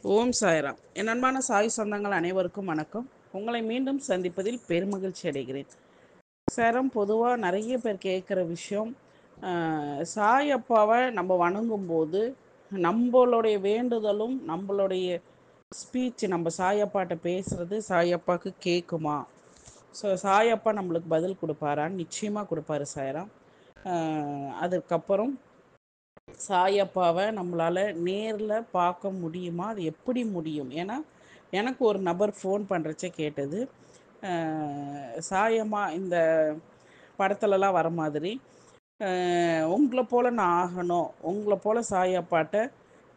ஓம் சாய்ராம். என் அன்பான சாய் சொந்தங்கள் அனைவருக்கும் வணக்கம். உங்களை மீண்டும் சந்திப்பதில் பெருமகிழ்ச்சி அடைகிறேன். சாரம், பொதுவாக நிறைய பேர் கேட்குற விஷயம், சாய் அப்பாவை நம்ம வணங்கும்போது நம்மளுடைய வேண்டுதலும் நம்மளுடைய ஸ்பீச், நம்ம சாயப்பாட்ட பேசுகிறது சாயப்பாவுக்கு கேட்குமா? ஸோ சாயப்பா நம்மளுக்கு பதில் கொடுப்பாரான்னு நிச்சயமாக கொடுப்பாரு சாய்ராம். அதுக்கப்புறம் சாயப்பாவை நம்மளால் நேரில் பார்க்க முடியுமா? அது எப்படி முடியும்? ஏன்னா எனக்கு ஒரு நபர் ஃபோன் பண்ணுறச்சே கேட்டது, சாயம்மா இந்த படத்துலலாம் வர மாதிரி உங்களை போல் நான் ஆகணும், உங்களை போல் சாயப்பாட்ட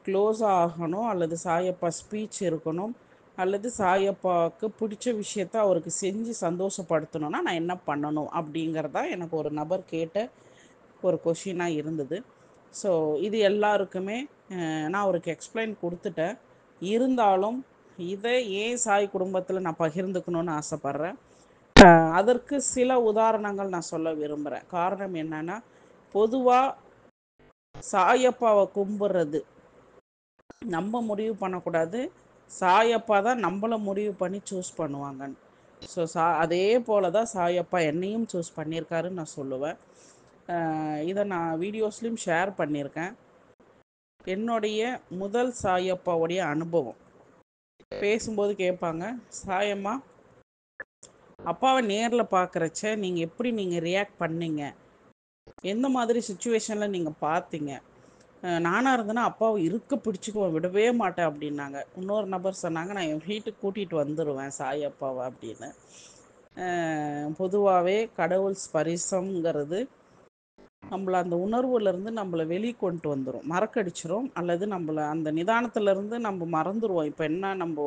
க்ளோஸாக ஆகணும், அல்லது சாயப்பா ஸ்பீச் இருக்கணும், அல்லது சாயப்பாவுக்கு பிடிச்ச விஷயத்த அவருக்கு செஞ்சு சந்தோஷப்படுத்தணும்னா நான் என்ன பண்ணணும் அப்படிங்கிறதா எனக்கு ஒரு நபர் கேட்ட ஒரு கொஷினாக இருந்தது. ஸோ இது எல்லாருக்குமே நான் அவருக்கு எக்ஸ்பிளைன் கொடுத்துட்டேன். இருந்தாலும் இதை ஏன் சாய் குடும்பத்தில் நான் பகிர்ந்துக்கணும்னு ஆசைப்பட்றேன். அதற்கு சில உதாரணங்கள் நான் சொல்ல விரும்புகிறேன். காரணம் என்னன்னா, பொதுவாக சாயப்பாவை கும்பிட்றது நம்ம முடிவு பண்ணக்கூடாது, சாயப்பா தான் நம்மளை முடிவு பண்ணி சூஸ் பண்ணுவாங்கன்னு. ஸோ அதே போல தான் சாயப்பா என்னையும் சூஸ் பண்ணியிருக்காருன்னு நான் சொல்லுவேன். இதை நான் வீடியோஸ்லையும் ஷேர் பண்ணியிருக்கேன். என்னுடைய முதல் சாயப்பாவுடைய அனுபவம் பேசும்போது கேட்பாங்க, சாயம்மா அப்பாவை நேரில் பார்க்குறச்ச நீங்கள் எப்படி ரியாக்ட் பண்ணீங்க, எந்த மாதிரி சுச்சுவேஷனில் நீங்கள் பார்த்தீங்க? நானாக இருந்தேன்னா அப்பாவை இருக்க பிடிச்சிக்குவேன், விடவே மாட்டேன் அப்படின்னாங்க. இன்னொரு நபர் சொன்னாங்க, நான் என் வீட்டுக்கு கூட்டிகிட்டு வந்துடுவேன் சாயப்பாவை அப்படின்னு. பொதுவாகவே கடவுள் ஸ்பரிசம்ங்கிறது நம்மளை அந்த உணர்வுலேருந்து நம்மளை வெளியே கொண்டு வந்துடும், மறக்கடிச்சிரும், அல்லது நம்மளை அந்த நிதானத்துலேருந்து நம்ம மறந்துடுவோம். இப்போ என்ன நம்ம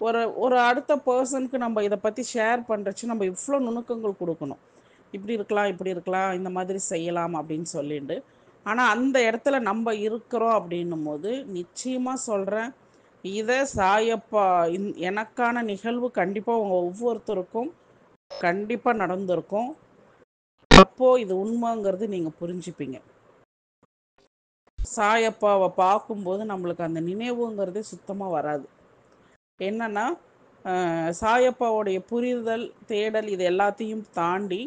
ஒரு ஒரு அடுத்த பர்சனுக்கு நம்ம இதை பற்றி ஷேர் பண்ணுறச்சு நம்ம இவ்வளோ நுணுக்கங்கள் கொடுக்கணும், இப்படி இருக்கலாம், இப்படி இருக்கலாம், இந்த மாதிரி செய்யலாம் அப்படின்னு சொல்லிட்டு. ஆனால் அந்த இடத்துல நம்ம இருக்கிறோம் அப்படின்னும் போது நிச்சயமாக சொல்கிறேன், இதை சாயப்பா எனக்கான நிகழ்வு கண்டிப்பாக உங்கள் ஒவ்வொருத்தருக்கும் கண்டிப்பாக நடந்திருக்கும். அப்போது இது உண்மைங்கிறது நீங்கள் புரிஞ்சுப்பீங்க. சாயப்பாவை பார்க்கும்போது நம்மளுக்கு அந்த நினைவுங்கிறது சுத்தமாக வராது. என்னன்னா, சாயப்பாவுடைய புரிதல், தேடல், இது எல்லாத்தையும் தாண்டி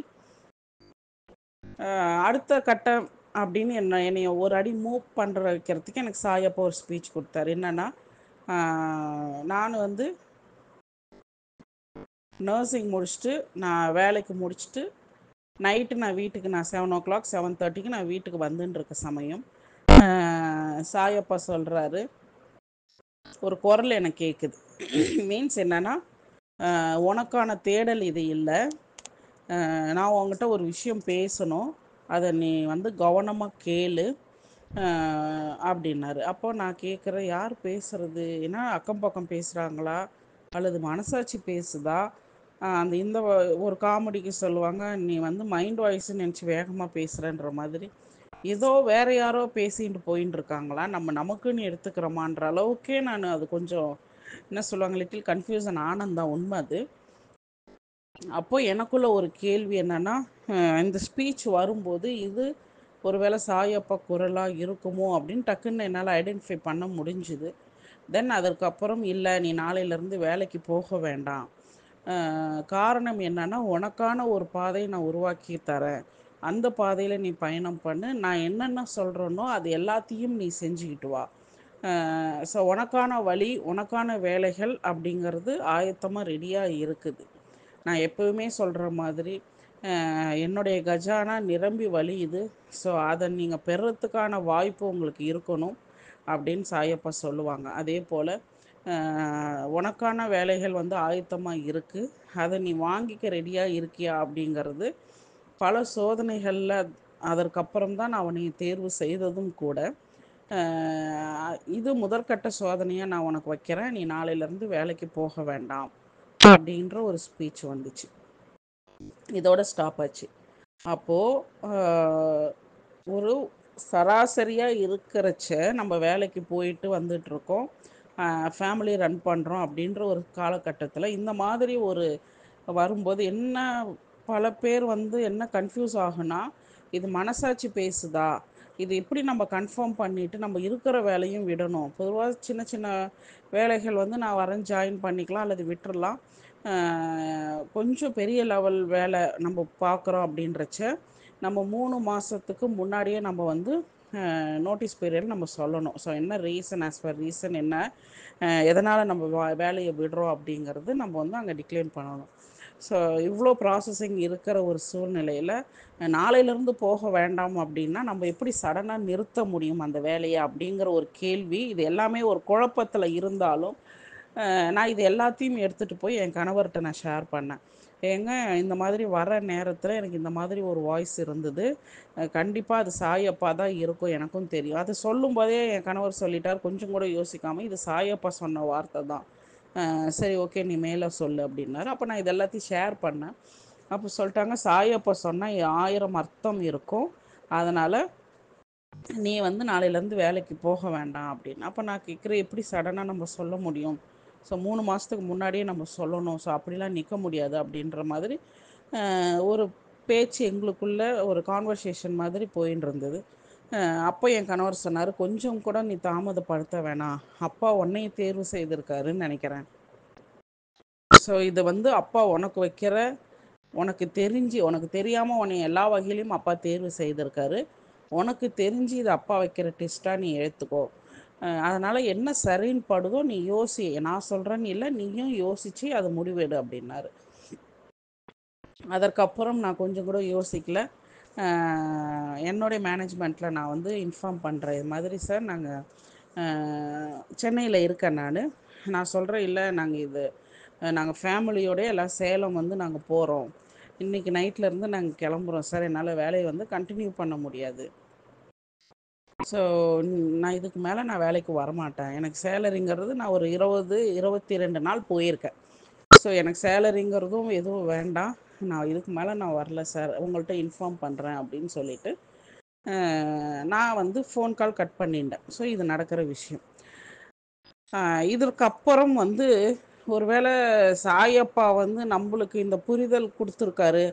அடுத்த கட்டம் அப்படின்னு என்னைய ஒரு அடி மூவ் பண்ணுற வைக்கிறதுக்கு எனக்கு சாயப்பா ஒரு ஸ்பீச் கொடுத்தாரு. என்னென்னா, நான் வந்து நர்சிங் முடிச்சுட்டு நான் வேலைக்கு முடிச்சுட்டு நைட்டு நான் வீட்டுக்கு 7:00 7:30க்கு நான் வீட்டுக்கு வந்துன்னு இருக்க சமயம் சாயப்பா சொல்கிறாரு, ஒரு குரல் எனக்கு கேட்குது. மீன்ஸ் என்னென்னா, உனக்கான தேடல் இது இல்லை, நான் உங்ககிட்ட ஒரு விஷயம் பேசணும், அதை நீ வந்து கவனமாக கேளு அப்படின்னாரு. அப்போ நான் கேட்குறேன், யார் பேசுகிறது? ஏன்னா அக்கம் பக்கம் பேசுகிறாங்களா அல்லது மனசாட்சி பேசுதா? அந்த இந்த ஒரு காமெடிக்கு சொல்லுவாங்க, நீ வந்து மைண்ட் வாய்ஸ்ன்னு நினச்சி வேகமாக பேசுகிறன்ற மாதிரி, ஏதோ வேறு யாரோ பேசிட்டு போயின்னு இருக்காங்களா, நம்ம நமக்குன்னு எடுத்துக்கிறோமான்ற அளவுக்கே நான் அது கொஞ்சம் என்ன சொல்லுவாங்க, லிட்டில் கன்ஃபியூசன் ஆனந்தான், உண்மை அது. அப்போ எனக்குள்ள ஒரு கேள்வி என்னென்னா, இந்த ஸ்பீச் வரும்போது இது ஒருவேளை சாயப்பா குரலாக இருக்குமோ அப்படின்னு டக்குன்னு என்னால் ஐடென்டிஃபை பண்ண முடிஞ்சுது. தென் அதற்கப்புறம், இல்லை நீ நாளையிலேருந்து வேலைக்கு போக வேண்டாம், காரணம் என்னென்னா உனக்கான ஒரு பாதையை நான் உருவாக்கி தரேன், அந்த பாதையில் நீ பயணம் பண்ணு, நான் என்னென்ன சொல்கிறேனோ அது எல்லாத்தையும் நீ செஞ்சுக்கிட்டு வா, ஸோ உனக்கான வழி, உனக்கான வேலைகள் அப்படிங்கிறது ஆயத்தமாக ரெடியாக இருக்குது. நான் எப்போவுமே சொல்கிற மாதிரி என்னுடைய கஜானா நிரம்பி வழியுது, ஸோ அதை நீங்கள் பெறுறதுக்கான வாய்ப்பு உங்களுக்கு இருக்கணும் அப்படின்னு சாயப்பா சொல்லுவாங்க. அதே போல் உனக்கான வேலைகள் வந்து ஆயத்தமாக இருக்குது, அதை நீ வாங்கிக்க ரெடியாக இருக்கியா அப்படிங்கிறது பல சோதனைகளில் அதற்கப்புறம் தான் நான் அவனை தேர்வு செய்ததும் கூட. இது முதற்கட்ட சோதனையாக நான் உனக்கு வைக்கிறேன், நீ நாளையிலேருந்து வேலைக்கு போக வேண்டாம் அப்படின்ற ஒரு ஸ்பீச் வந்துச்சு. இதோட ஸ்டாப் ஆச்சு. அப்போது ஒரு சராசரியாக இருக்கிறச்ச நம்ம வேலைக்கு போயிட்டு வந்துட்ருக்கோம், ஃபேமிலி ரன் பண்ணுறோம் அப்படின்ற ஒரு காலகட்டத்தில் இந்த மாதிரி ஒரு வரும்போது என்ன, பல பேர் வந்து என்ன கன்ஃபியூஸ் ஆகுனா, இது மனசாட்சி பேசுதா இது எப்படி நம்ம கன்ஃபார்ம் பண்ணிவிட்டு நம்ம இருக்கிற வேலையும் விடணும். பொதுவாக சின்ன சின்ன வேலைகள் வந்து நான் வரேன் ஜாயின் பண்ணிக்கலாம் அல்லது விட்டுறலாம். கொஞ்சம் பெரிய லெவல் வேலை நம்ம பார்க்குறோம் அப்படின்றச்ச நம்ம 3 மாதத்துக்கு முன்னாடியே நம்ம வந்து நோட்டீஸ் பீரியட் நம்ம சொல்லணும். ஸோ என்ன ரீசன், ஆஸ் பர் ரீசன் என்ன, எதனால் நம்ம வேலையை விடுறோம் அப்படிங்கிறது நம்ம வந்து அங்கே டிக்ளைன் பண்ணணும். ஸோ இவ்வளோ ப்ராசஸிங் இருக்கிற ஒரு சூழ்நிலையில் நாளையிலேருந்து போக வேண்டாம் அப்படின்னா நம்ம எப்படி சடனாக நிறுத்த முடியும் அந்த வேலையை அப்படிங்கிற ஒரு கேள்வி. இது எல்லாமே ஒரு குழப்பத்தில் இருந்தாலும் நான் இது எல்லாத்தையும் எடுத்துகிட்டு போய் என் கணவர்கிட்ட நான் ஷேர் பண்ணேன். ஏங்க இந்த மாதிரி வர நேரத்தில் எனக்கு இந்த மாதிரி ஒரு வாய்ஸ் இருந்தது. கண்டிப்பாக அது சாயப்பா தான் இருக்கும், எனக்கும் தெரியும். அது சொல்லும்போதே என் கணவர் சொல்லிட்டார், கொஞ்சம் கூட யோசிக்காமல், இது சாயப்பா சொன்ன வார்த்தை தான். சரி ஓகே நீ மேலே சொல்லு அப்படின்னாரு. அப்போ நான் இது எல்லாத்தையும் ஷேர் பண்ணேன். அப்போ சொல்லிட்டாங்க, சாயப்பா சொன்னால் 1000 அர்த்தம் இருக்கும், அதனால் நீ வந்து நாளையிலேருந்து வேலைக்கு போக வேண்டாம் அப்படின்னு. அப்போ நான் கேட்குறேன், எப்படி சடனாக நம்ம சொல்ல முடியும்? ஸோ 3 மாதத்துக்கு முன்னாடியே நம்ம சொல்லணும். ஸோ அப்படிலாம் நிற்க முடியாது அப்படின்ற மாதிரி ஒரு பேச்சு எங்களுக்குள்ள ஒரு கான்வர்சேஷன் மாதிரி போயின்னு இருந்தது. அப்போ என் கணவர் சொன்னார், கொஞ்சம் கூட நீ தாமதப்படுத்த வேணாம், அப்பா உன்னைய தேர்வு செய்திருக்காருன்னு நினைக்கிறேன். ஸோ இது வந்து அப்பா உனக்கு வைக்கிற, உனக்கு தெரியாமல் உன்னை எல்லா வகையிலையும் அப்பா தேர்வு செய்திருக்காரு. உனக்கு தெரிஞ்சு இது அப்பா வைக்கிற டெஸ்ட்டாக நீ எடுத்துக்கோ. அதனால் என்ன சரின்னு படுதோ நீ யோசி, நான் சொல்கிறேன்னு இல்லை, நீயும் யோசித்து அதை முடிவெடு அப்படின்னாரு. அதற்கப்புறம் நான் கொஞ்சம் கூட யோசிக்கல. என்னுடைய மேனேஜ்மெண்ட்டில் நான் வந்து இன்ஃபார்ம் பண்ணுறேன், இது மாதிரி சார் நாங்கள் சென்னையில் இருக்கேன், நான் சொல்கிறேன், இல்லை நாங்கள் ஃபேமிலியோட எல்லாம் சேலம் வந்து நாங்கள் போகிறோம், இன்றைக்கி நைட்லேருந்து நாங்கள் கிளம்புறோம் சார், என்னால் வேலையை வந்து கண்டினியூ பண்ண முடியாது. ஸோ நான் இதுக்கு மேலே நான் வேலைக்கு வரமாட்டேன். எனக்கு சேலரிங்கிறது நான் ஒரு 22 நாள் போயிருக்கேன். ஸோ எனக்கு சேலரிங்கிறதும் எதுவும் வேண்டாம், நான் இதுக்கு மேலே நான் வரல சார், உங்கள்கிட்ட இன்ஃபார்ம் பண்ணுறேன் அப்படின்னு சொல்லிவிட்டு நான் வந்து ஃபோன் கால் கட் பண்ணிட்டேன். ஸோ இது நடக்கிற விஷயம். இதற்கப்புறம் வந்து ஒருவேளை சாயப்பா வந்து நம்மளுக்கு இந்த புரிதல் கொடுத்துருக்காரு,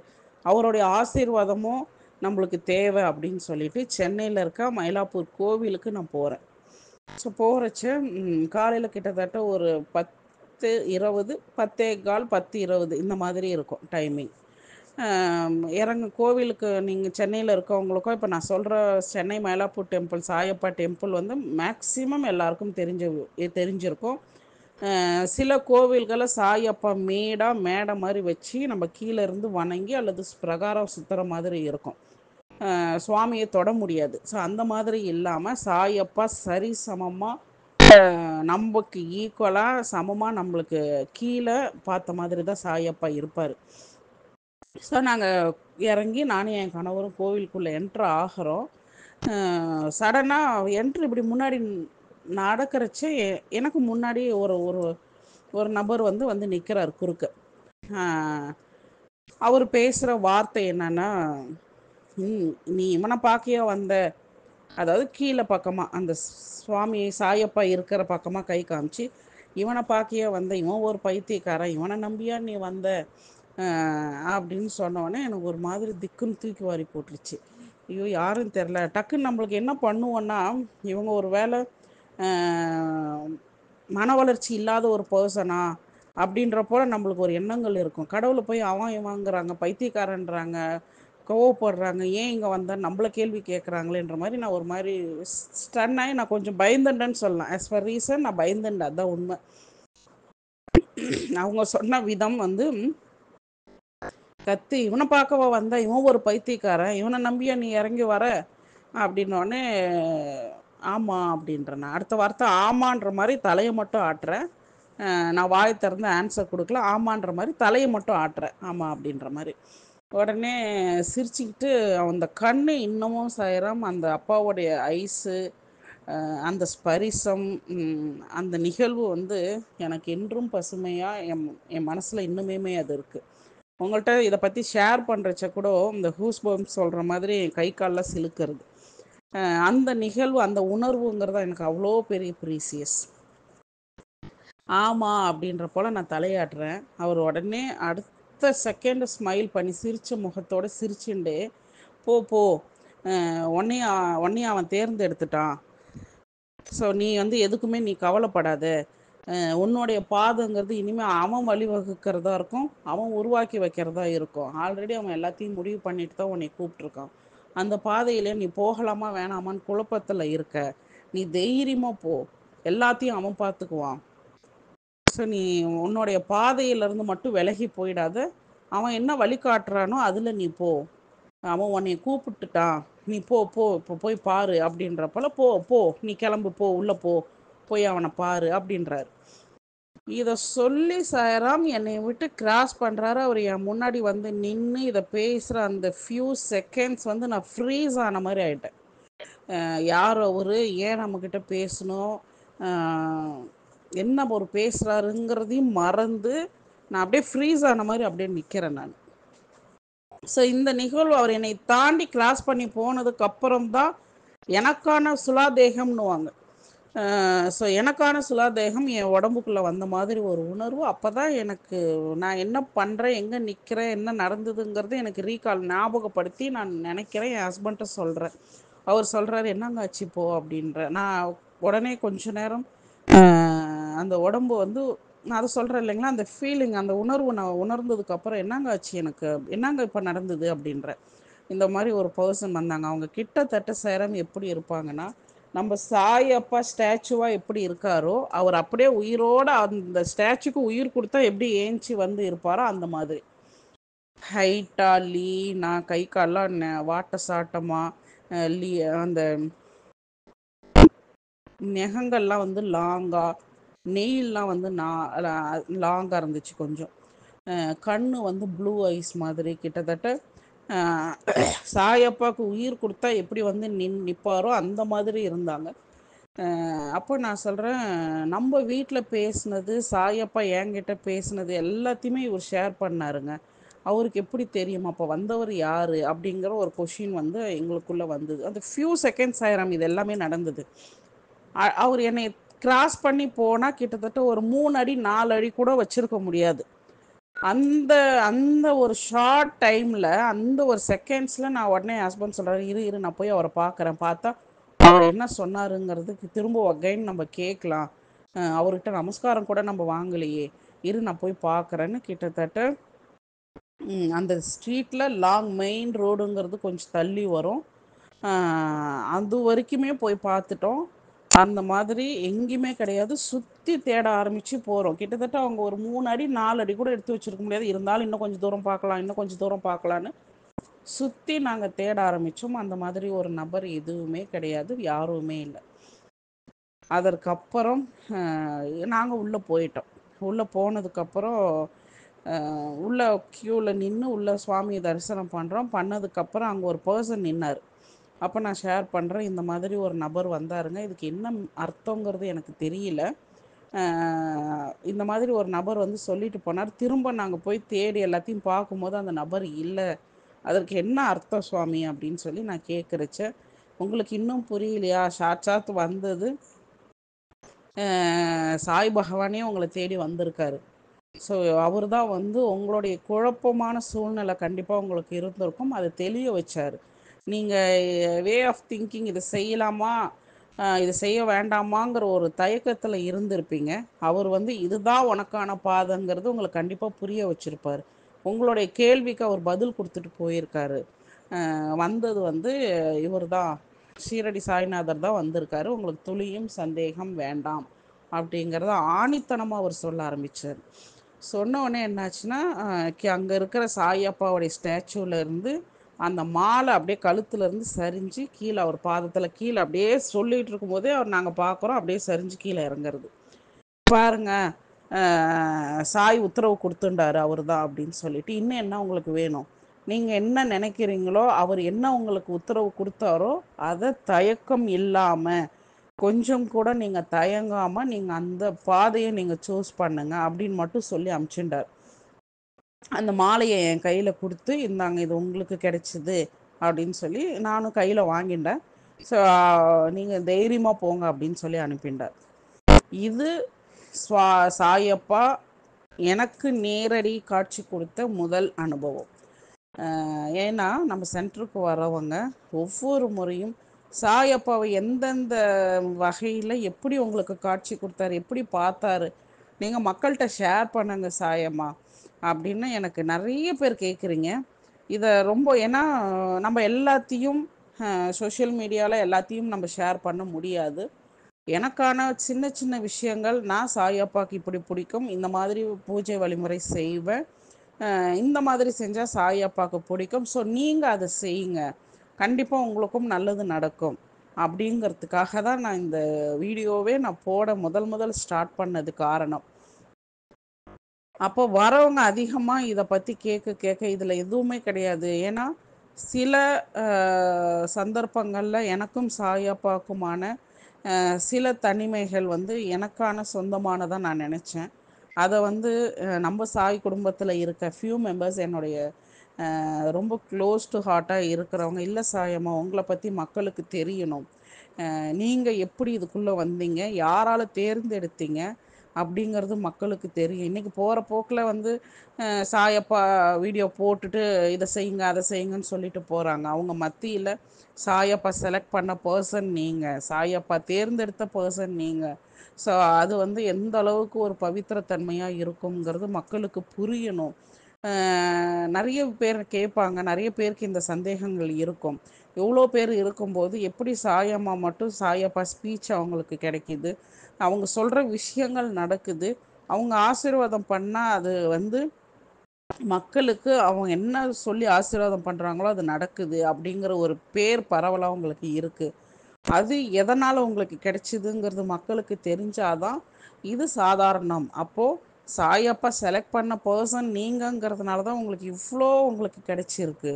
அவருடைய ஆசீர்வாதமும் நம்மளுக்கு தேவை அப்படின்னு சொல்லிட்டு சென்னையில் இருக்க மயிலாப்பூர் கோவிலுக்கு நான் போகிறேன். ஸோ போகிறச்ச காலையில் கிட்டத்தட்ட ஒரு 10:20, 10:15, 10:20 இந்த மாதிரி இருக்கும் டைமிங். கோவிலுக்கு நீங்கள் சென்னையில் இருக்கவங்களுக்கும் இப்போ நான் சொல்கிற சென்னை மயிலாப்பூர் டெம்பிள் சாயப்பா டெம்பிள் வந்து மேக்ஸிமம் எல்லாருக்கும் தெரிஞ்சிருக்கும். சில கோவில்களை சாயப்பா மேடை மாதிரி வச்சு நம்ம கீழே இருந்து வணங்கி அல்லது பிரகாரம் சுற்றுற மாதிரி இருக்கும், சுவாமியை தொட முடியாது. ஸோ அந்த மாதிரி இல்லாமல் சாயப்பா சரி சமமாக நமக்கு ஈக்குவலாக சமமாக நம்மளுக்கு கீழே பார்த்த மாதிரி தான் சாயப்பா இருப்பார். ஸோ நாங்கள் இறங்கி நானும் என் கணவரும் கோவிலுக்குள்ளே என்ட்ரு ஆகிறோம். சடனாக என்ட்ரு இப்படி முன்னாடி நடக்கிறச்சே எனக்கு முன்னாடி ஒரு ஒரு ஒரு நபர் வந்து நிற்கிறார் குறுக்க. அவர் பேசுகிற வார்த்தை என்னன்னா, நீ இவனை பார்க்கையா வந்த, அதாவது கீழே பக்கமாக அந்த சுவாமி சாயப்பா இருக்கிற பக்கமாக கை காமிச்சு, இவனை பார்க்கையா வந்த, இவன் ஒரு பைத்தியக்காரன், இவனை நம்பியா நீ வந்த அப்படின்னு சொன்னோடனே எனக்கு ஒரு மாதிரி திக்குன்னு தூக்கி வாரி போட்டுருச்சு. ஐயோ யாரும் தெரில. டக்குன்னு நம்மளுக்கு என்ன பண்ணுவோன்னா, இவங்க ஒரு வேளை மன வளர்ச்சி இல்லாத ஒரு பர்சனா அப்படின்ற போல நம்மளுக்கு ஒரு எண்ணங்கள் இருக்கும். கடவுளை போய் அவன் இவங்கிறாங்க, பைத்தியக்காரன்றாங்க, கோவப்படுறாங்க, ஏன் இங்கே வந்தால் நம்மளை கேள்வி கேட்குறாங்களேன்ற மாதிரி நான் ஒரு மாதிரி ஸ்டன் ஆகி நான் கொஞ்சம் பயந்துட்டேன்னு சொல்லலாம். ஆஸ் பர் ரீசன் நான் பயந்துட்டேன், அதுதான் உண்மை. அவங்க சொன்ன விதம் வந்து கத்தி, இவனை பார்க்கவா வந்த, இவன் ஒரு பைத்தியக்காரன், இவனை நம்பியா நீ இறங்கி வர அப்படின்னோடனே ஆமாம் அப்படின்றேன். அடுத்த வார்த்தை ஆமான்ற மாதிரி தலையை மட்டும் ஆட்டுறேன். நான் வாய் திறந்து ஆன்சர் கொடுக்கல, ஆமான்ற மாதிரி தலையை மட்டும் ஆட்டுறேன், ஆமாம் அப்படின்ற மாதிரி. உடனே சிரிச்சுக்கிட்டு அந்த கண்ணு இன்னமும் சாயிரம், அந்த அப்பாவுடைய ஐஸு, அந்த ஸ்பரிசம், அந்த நிகழ்வு வந்து எனக்கு இன்றும் பசுமையாக என் மனசில் இன்னுமே அது இருக்குது. உங்கள்கிட்ட இதை பற்றி ஷேர் பண்ணுறச்ச கூட இந்த ஹூஸ் பம்ப் சொல்கிற மாதிரி கை காலில் சிலுக்கிறது. அந்த நிகழ்வு, அந்த உணர்வுங்கிறத எனக்கு அவ்வளோ பெரிய ப்ரீசியஸ். ஆமாம் அப்படின்ற போல் நான் தலையாட்டுறேன். அவர் உடனே அடுத்த செகண்ட் ஸ்மைல் பண்ணி சிரித்த முகத்தோடு சிரிச்சுண்டே, போ போ, உன்னையும் உன்னையும் அவன் தேர்ந்தெடுத்துட்டான். ஸோ நீ வந்து எதுக்குமே நீ கவலைப்படாத. உன்னுடைய பாதைங்கிறது இனிமேல் அவன் வழிவகுக்கிறதா இருக்கும், அவன் உருவாக்கி வைக்கிறதா இருக்கும். ஆல்ரெடி அவன் எல்லாத்தையும் முடிவு பண்ணிட்டு தான் உன்னை கூப்பிட்ருக்கான். அந்த பாதையில நீ போகலாமா வேணாமான்னு குழப்பத்தில் இருக்க. நீ தைரியமாக போ, எல்லாத்தையும் அவன் பார்த்துக்குவான். ஸோ நீ உன்னுடைய பாதையிலேருந்து மட்டும் விலகி போயிடாத. அவன் என்ன வழி காட்டுறானோ அதில் நீ போ. அவன் உன்னை கூப்பிட்டுட்டான், நீ போ போ இப்போ போய் பாரு அப்படின்றப்பல, போ போ நீ கிளம்பு, போ உள்ளே போ, போய் அவனை பாரு அப்படின்றாரு. இதை சொல்லி சாய்ராம் என்னை விட்டு கிராஸ் பண்ணுறாரு. அவர் என் முன்னாடி வந்து நின்று இதை பேசுகிற அந்த ஃபியூ செகண்ட்ஸ் வந்து நான் ஃப்ரீஸ் ஆன மாதிரி ஆயிட்டேன். யார் அவர், ஏன் நம்மக்கிட்ட பேசணும், என்ன ஒரு பேசுகிறாருங்கிறதையும் மறந்து நான் அப்படியே ஃப்ரீஸ் ஆன மாதிரி அப்படியே நிற்கிறேன் நான். ஸோ இந்த நிகழ்வு அவர் என்னை தாண்டி கிராஸ் பண்ணி போனதுக்கு அப்புறம் தான் எனக்கான சுலாதேகம்னுவாங்க. ஸோ எனக்கான சுலாதேகம் என் உடம்புக்குள்ளே வந்த மாதிரி ஒரு உணர்வு. அப்போ தான் எனக்கு நான் என்ன பண்ணுறேன், எங்கே நிற்கிறேன், என்ன நடந்ததுங்கிறது எனக்கு ரீகால் ஞாபகப்படுத்தி நான் நினைக்கிறேன். என் ஹஸ்பண்ட்டை சொல்கிறேன். அவர் சொல்கிறாரு, என்னங்க ஆச்சு போ அப்படின்ற. நான் உடனே கொஞ்ச நேரம் அந்த உடம்பு வந்து நான் அதை சொல்கிறேன் இல்லைங்களா, அந்த ஃபீலிங், அந்த உணர்வு நான் உணர்ந்ததுக்கப்புறம் என்னங்க ஆச்சு எனக்கு, என்னங்க இப்போ நடந்தது அப்படின்ற. இந்த மாதிரி ஒரு பர்சன் வந்தாங்க. அவங்க கிட்டத்தட்ட சேரம் எப்படி இருப்பாங்கன்னா, நம்ம சாயப்பா ஸ்டாச்சுவாக எப்படி இருக்காரோ அவர் அப்படியே உயிரோடு அந்த ஸ்டாச்சுக்கு உயிர் கொடுத்தா எப்படி ஏஞ்சி வந்து இருப்பாரோ அந்த மாதிரி. ஹைட்டா லீனா, கை கால்லாம் வாட்ட சாட்டமாக, அந்த நெகங்கள்லாம் வந்து லாங்கா, நெயில்லாம் வந்து லாங்காக இருந்துச்சு கொஞ்சம். கண்ணு வந்து ப்ளூ ஐஸ் மாதிரி கிட்டத்தட்ட சாயப்பாவுக்கு உயிர் கொடுத்தா எப்படி வந்து நிற்பாரோ அந்த மாதிரி இருந்தாங்க. அப்போ நான் சொல்கிறேன், நம்ம வீட்டில் பேசுனது, சாயப்பா என்கிட்ட பேசுனது எல்லாத்தையுமே இவர் ஷேர் பண்ணாருங்க. அவருக்கு எப்படி தெரியும், அப்போ வந்தவர் யார் அப்படிங்கிற ஒரு கொஷின் வந்து எங்களுக்குள்ளே வந்தது. அந்த ஃபியூ செகண்ட்ஸ் ஆயிரம் இது எல்லாமே நடந்தது. அவர் என்னை கிராஸ் பண்ணி போனால் கிட்டத்தட்ட ஒரு 3 அடி 4 அடி கூட வச்சுருக்க முடியாது. அந்த அந்த ஒரு ஷார்ட் டைமில், அந்த ஒரு செகண்ட்ஸில் நான் உடனே என் ஹஸ்பண்ட் சொல்கிறாரு, இரு இரு நான் போய் அவரை பார்க்குறேன். பார்த்தா அவர் என்ன சொன்னாருங்கிறதுக்கு திரும்ப அகைன் நம்ம கேட்கலாம். அவர்கிட்ட நமஸ்காரம் கூட நம்ம வாங்கலையே, இரு நான் போய் பார்க்குறேன்னு. கிட்டத்தட்ட அந்த ஸ்ட்ரீட்டில் லாங் மெயின் ரோடுங்கிறது கொஞ்சம் தள்ளி வரும். அது வரைக்குமே போய் பார்த்துட்டோம். அந்த மாதிரி எங்கேயுமே கிடையாது. சுற்றி தேட ஆரம்பித்து போகிறோம். கிட்டத்தட்ட அவங்க ஒரு 3 அடி 4 அடி கூட எடுத்து வச்சுருக்க முடியாது. இருந்தாலும் இன்னும் கொஞ்சம் தூரம் பார்க்கலாம், இன்னும் கொஞ்சம் தூரம் பார்க்கலான்னு சுற்றி நாங்கள் தேட ஆரம்பித்தோம். அந்த மாதிரி ஒரு நபர் எதுவுமே கிடையாது, யாருமே இல்லை. அதற்கப்புறம் நாங்கள் உள்ளே போயிட்டோம். உள்ளே போனதுக்கப்புறம் உள்ளே க்யூவில் நின்று உள்ளே சுவாமியை தரிசனம் பண்ணுறோம். பண்ணதுக்கப்புறம் அங்கே ஒரு பர்சன் நின்னார். அப்போ நான் ஷேர் பண்ணுறேன், இந்த மாதிரி ஒரு நபர் வந்தாருங்க, இதுக்கு என்ன அர்த்தங்கிறது எனக்கு தெரியல. இந்த மாதிரி ஒரு நபர் வந்து சொல்லிட்டு போனார். திரும்ப நாங்கள் போய் தேடி எல்லாத்தையும் பார்க்கும்போது அந்த நபர் இல்லை. அதற்கு என்ன அர்த்தம் சுவாமி அப்படின்னு சொல்லி நான் கேட்குறச்சேன், உங்களுக்கு இன்னும் புரியலையா, சாட்சாத் வந்தது சாய் பகவானே உங்களை தேடி வந்திருக்காரு. ஸோ அவர் தான் வந்து உங்களுடைய குழப்பமான சூழ்நிலை கண்டிப்பாக உங்களுக்கு இருந்திருக்கும், அதை தெளிய வச்சார். நீங்கள் வே ஆஃப் திங்கிங் இதை செய்யலாமா இதை செய்ய வேண்டாமாங்கிற ஒரு தயக்கத்தில் இருந்திருப்பீங்க. அவர் வந்து இதுதான் உனக்கான பாதைங்கிறது உங்களை கண்டிப்பாக புரிய வச்சுருப்பார். உங்களுடைய கேள்விக்கு அவர் பதில் கொடுத்துட்டு போயிருக்காரு. வந்தது வந்து இவர் தான், ஷீரடி சாய்நாதர் தான் வந்திருக்காரு, உங்களுக்கு துளியும் சந்தேகம் வேண்டாம் அப்படிங்கிறத ஆணித்தனமாக அவர் சொல்ல ஆரம்பித்தார். சொன்ன உடனே என்னாச்சுன்னா, அங்கே இருக்கிற சாயப்பாவுடைய ஸ்டாச்சுவிலேருந்து அந்த மாலை அப்படியே கழுத்துலேருந்து சரிஞ்சு கீழே அவர் பாதத்தில் கீழே அப்படியே சொல்லிகிட்டு இருக்கும்போதே அவர் நாங்கள் பார்க்குறோம் அப்படியே சரிஞ்சு கீழே இறங்குறது. பாருங்க, சாய் உத்தரவு கொடுத்துட்டாரு அவர் தான் அப்படின்னு சொல்லிட்டு, இன்னும் என்ன உங்களுக்கு வேணும், நீங்கள் என்ன நினைக்கிறீங்களோ அவர் என்ன உங்களுக்கு உத்தரவு கொடுத்தாரோ அதை தயக்கம் இல்லாமல் கொஞ்சம் கூட நீங்கள் தயங்காமல் நீங்கள் அந்த பாதையை நீங்கள் சூஸ் பண்ணுங்க அப்படின்னு மட்டும் சொல்லி அமுச்சுட்டார். அந்த மாலையை என் கையில் கொடுத்து, இந்தாங்க இது உங்களுக்கு கிடைச்சிது அப்படின்னு சொல்லி நானும் கையில் வாங்கிட்டேன். ஸோ நீங்கள் தைரியமாக போங்க அப்படின்னு சொல்லி அனுப்பிட்டார். இது சாயப்பா எனக்கு நேரடி காட்சி கொடுத்த முதல் அனுபவம். ஏன்னா நம்ம சென்டருக்கு வரவங்க ஒவ்வொரு முறையும் சாயப்பாவை எந்தெந்த வகையில் எப்படி உங்களுக்கு காட்சி கொடுத்தாரு, எப்படி பார்த்தாரு, நீங்கள் மக்கள்கிட்ட ஷேர் பண்ணுங்க சாயம்மா அப்படின்னு எனக்கு நிறைய பேர் கேட்குறீங்க. இதை ரொம்ப ஏன்னா நம்ம எல்லாத்தையும் சோஷியல் மீடியாவில் எல்லாத்தையும் நம்ம ஷேர் பண்ண முடியாது. எனக்கான சின்ன சின்ன விஷயங்கள், நான் சாயப்பாக்கு இப்படி பிடிக்கும், இந்த மாதிரி பூஜை வழிமுறை செய்வேன், இந்த மாதிரி செஞ்சால் சாயப்பாக்கு பிடிக்கும், ஸோ நீங்கள் அதை செய்யுங்க, கண்டிப்பாக உங்களுக்கும் நல்லது நடக்கும் அப்படிங்கிறதுக்காக தான் நான் இந்த வீடியோவே நான் போட முதல் ஸ்டார்ட் பண்ணது காரணம். அப்போ வரவங்க அதிகமாக இதை பற்றி கேட்க கேட்க இதில் எதுவுமே கிடையாது. ஏன்னா சில சந்தர்ப்பங்களில் எனக்கும் சாயப்பாக்குமான சில தனிமைகள் வந்து எனக்கான சொந்தமானதாக நான் நினச்சேன். அதை வந்து நம்ம சாய் குடும்பத்தில் இருக்க ஃபியூ மெம்பர்ஸ் என்னுடைய ரொம்ப க்ளோஸ் டு ஹார்ட்டாக இருக்கிறவங்க, இல்லை சாயம்மா உங்களை பற்றி மக்களுக்கு தெரியணும், நீங்கள் எப்படி இதுக்குள்ளே வந்தீங்க, யாரால் தேர்ந்தெடுத்தீங்க அப்படிங்கிறது மக்களுக்கு தெரியும். இன்றைக்கி போகிற போக்கில் வந்து சாயப்பா வீடியோ போட்டுட்டு இதை செய்யுங்க அதை செய்யுங்கன்னு சொல்லிட்டு போகிறாங்க. அவங்க மத்தியில் சாயப்பா செலக்ட் பண்ண பர்சன் நீங்கள், சாயப்பா தேர்ந்தெடுத்த பர்சன் நீங்கள். ஸோ அது வந்து எந்த அளவுக்கு ஒரு பவித்திரத்தன்மையாக இருக்குங்கிறது மக்களுக்கு புரியணும். நிறைய பேர் கேட்பாங்க, நிறைய பேருக்கு இந்த சந்தேகங்கள் இருக்கும். எவ்வளோ பேர் இருக்கும்போது எப்படி சாயம்மா மட்டும் சாயப்பா ஸ்பீச் அவங்களுக்கு கிடைக்கிது, அவங்க சொல்கிற விஷயங்கள் நடக்குது, அவங்க ஆசீர்வாதம் பண்ணால் அது வந்து மக்களுக்கு அவங்க என்ன சொல்லி ஆசீர்வாதம் பண்ணுறாங்களோ அது நடக்குது அப்படிங்கிற ஒரு பேர் பரவலாக அவங்களுக்கு இருக்குது. அது எதனால் உங்களுக்கு கிடைச்சிதுங்கிறது மக்களுக்கு தெரிஞ்சாதான் இது சாதாரணம். அப்போது சாயப்பா செலக்ட் பண்ண பர்சன் நீங்கங்கிறதுனால தான் உங்களுக்கு இவ்வளோ உங்களுக்கு கிடைச்சிருக்கு.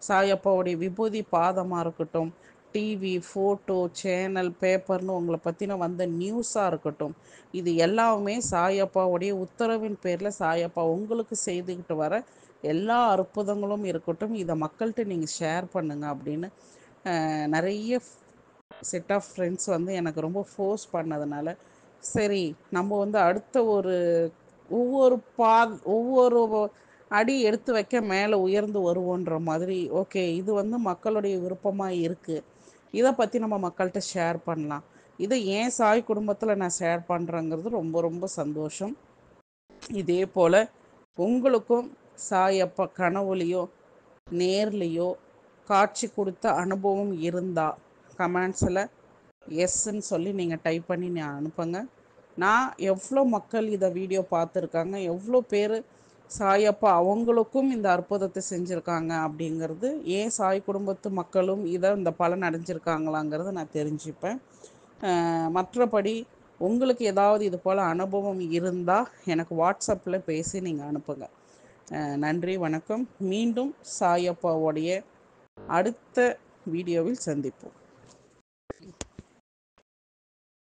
சாயப்பாவுடைய விபூதி பாதமாக இருக்கட்டும், டிவி, ஃபோட்டோ, சேனல், பேப்பர்னு உங்களை பற்றின வந்த நியூஸாக இருக்கட்டும், இது எல்லாமே சாயப்பாவுடைய உத்தரவின் பேரில் சாயப்பா உங்களுக்கு செய்துக்கிட்டு வர எல்லா அற்புதங்களும் இருக்கட்டும், இதை மக்கள்கிட்ட நீங்கள் ஷேர் பண்ணுங்க அப்படின்னு நிறைய செட் ஆஃப் ஃப்ரெண்ட்ஸ் வந்து எனக்கு ரொம்ப ஃபோர்ஸ் பண்ணதுனால, சரி நம்ம வந்து அடுத்த ஒரு ஒவ்வொரு ஒவ்வொரு அடி எடுத்து வைக்க மேலே உயர்ந்து வருவோன்ற மாதிரி, ஓகே இது வந்து மக்களுடைய விருப்பமாக இருக்குது, இதை பற்றி நம்ம மக்கள்கிட்ட ஷேர் பண்ணலாம், இதை ஏன் சாய் குடும்பத்தில் நான் ஷேர் பண்ணுறேங்கிறது ரொம்ப ரொம்ப சந்தோஷம். இதே போல் உங்களுக்கும் சாயப்பா கனவுலையோ நேர்லேயோ காட்சி கொடுத்த அனுபவம் இருந்தால் கமெண்ட்ஸில் எஸ்ன்னு சொல்லி நீங்கள் டைப் பண்ணி நான் அனுப்புங்க. நான் எவ்வளோ மக்கள் இதை வீடியோ பார்த்துருக்காங்க, எவ்வளோ பேர் சாயப்பா அவங்களுக்கும் இந்த அற்புதத்தை செஞ்சுருக்காங்க அப்படிங்கிறது, ஏன் சாய் குடும்பத்து மக்களும் இதை இந்த பலன் அடைஞ்சிருக்காங்களாங்கிறத நான் தெரிஞ்சுப்பேன். மற்றபடி உங்களுக்கு ஏதாவது இது போல் அனுபவம் இருந்தால் எனக்கு வாட்ஸ்அப்பில் பேசி நீங்கள் அனுப்புங்க. நன்றி, வணக்கம். மீண்டும் சாயப்பாவுடைய அடுத்த வீடியோவில் சந்திப்போம்.